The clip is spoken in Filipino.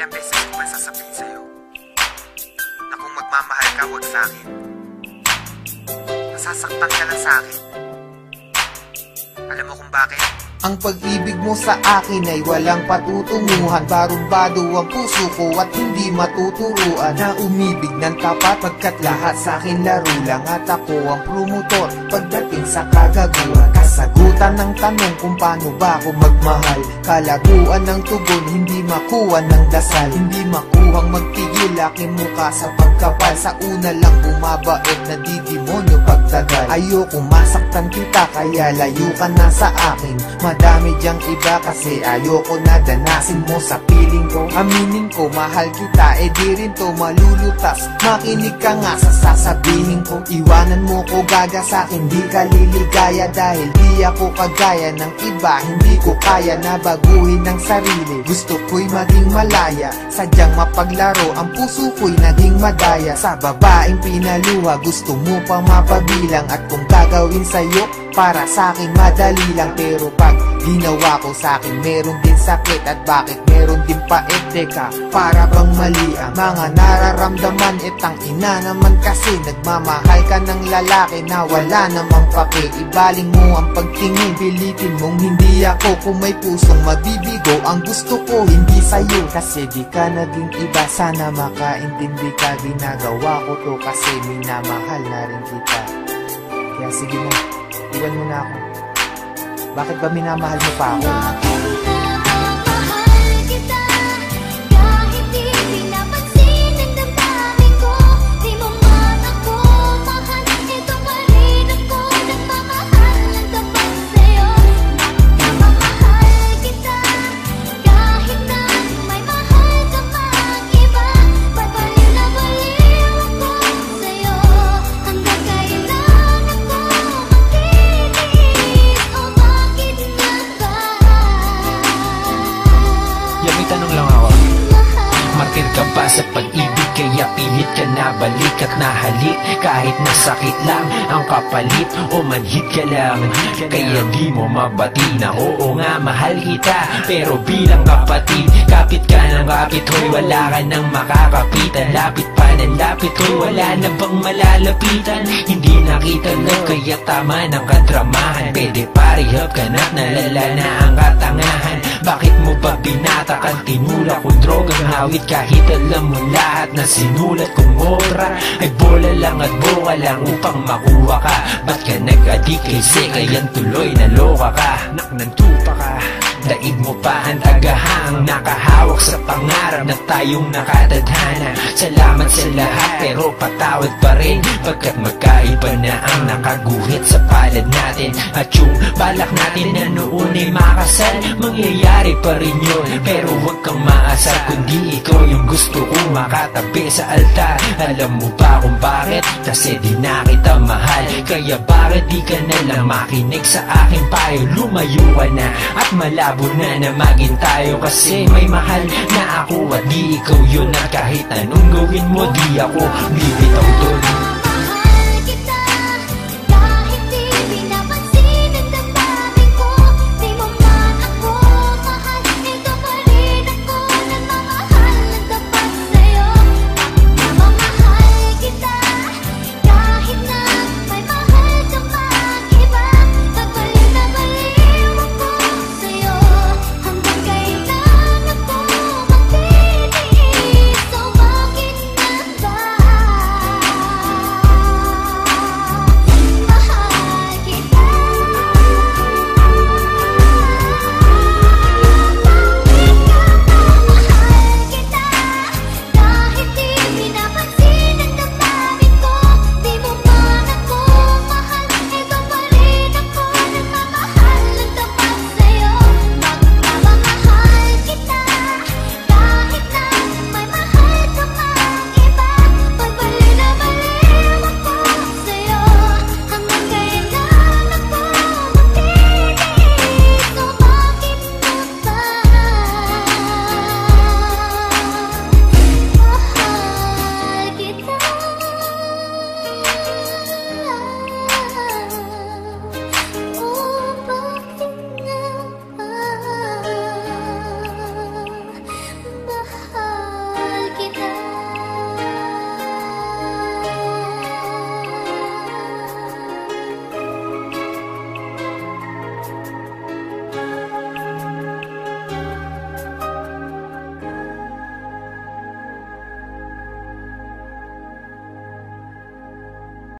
Ilang beses ko ba sasabihin sa'yo na kung magmamahal ka, huwag sa'kin. Nasasaktan ka lang sa'kin. Alam mo kung bakit? Ang pag-ibig mo sa akin ay walang patutunguhan. Barumbado ang puso ko at hindi matuturuan na umibig ng tapat, pagkat lahat sa akin laro lang. At ako ang promotor pagdating sa kagaguhan. Kasagutan ng tanong kung paano ba ako magmahal. Kalaguan ng tugon, hindi makuha ng dasal. Hindi makuhang magpigil aking mukha sa pagkapal. Sa una lang bumabait na didemonyo pagtagal. Ayoko masaktan kita kaya layo ka na sa akin. Madami diyang iba kasi ayoko na danasin mo sa piling ko. Aminin ko mahal kita, di rin to malulutas. Makinig ka nga sa sasabihin ko. Iwanan mo ko gaga sa'kin, di ka liligaya. Dahil di ako kagaya ng iba, hindi ko kaya na baguhin ng sarili. Gusto ko'y maging malaya, sadyang mapaglaro. Ang puso ko'y naging madaya sa babaeng pinaluha. Gusto mo pa mapabilang at kung gagawin sa'yo para sa'kin madali lang. Pero pag ginawa ko sa'kin meron din sakit. At bakit meron din pait? Teka, para bang mali ang mga nararamdaman? Itang ina naman kasi nagmamahal ka ng lalaki na wala namang pake. Ibaling mo ang pagtingin, pilitin mong hindi ako. Kung may pusong mabibigo, ang gusto ko hindi sa'yo. Kasi di ka naging iba, sana makaintindi ka. Ginagawa ko to kasi minamahal na rin kita. Kaya sige na, iwan mo na ako. Bakit ba minamahal mo pa ako? Martir ka ba sa pag-ibig kaya pilit ka na balik at nahalik? Kahit nasakit lang ang kapalit o manhid ka lang, kaya di mo mabati na oo nga mahal kita. Pero bilang kapatid, kapit ka ng kapit, hoy wala ka nang makakapitan. Lapit pa ng lapit, hoy wala na bang malalapitan? Hindi nakita lang kaya tama ng kadramahan. Pwede parihap ka na't nalala na ang katangahan. Bakit mo ba binatakan? Tinula kong drogang hawit kahit alam mo lahat na sinulat kong obra ay bola lang at boka lang upang makuha ka. Ba't ka nag-adik kay sekayan tuloy naloka ka? Naknantupa ka, daig mo pa ang tagahang nakahawak sa pangarap na tayong nakatadhana. Salamat sa lahat pero patawad pa rin, pagkat magkaiba na ang nakaguhit sa palad natin. At yung balak natin na noon ay makasal, mangyayari pa rin yun. Pero huwag kang maasar kundi ikaw yung gusto kong makatabi sa altar. Alam mo ba kung bakit? Kasi di na kita mahal. Kaya bakit di ka na lang makinig sa aking payo? Lumayo ka na at malabo na maging tayo. Kasi may mahal na ako at di ikaw yun. At kahit anong gawin mo di ako bibitaw doon.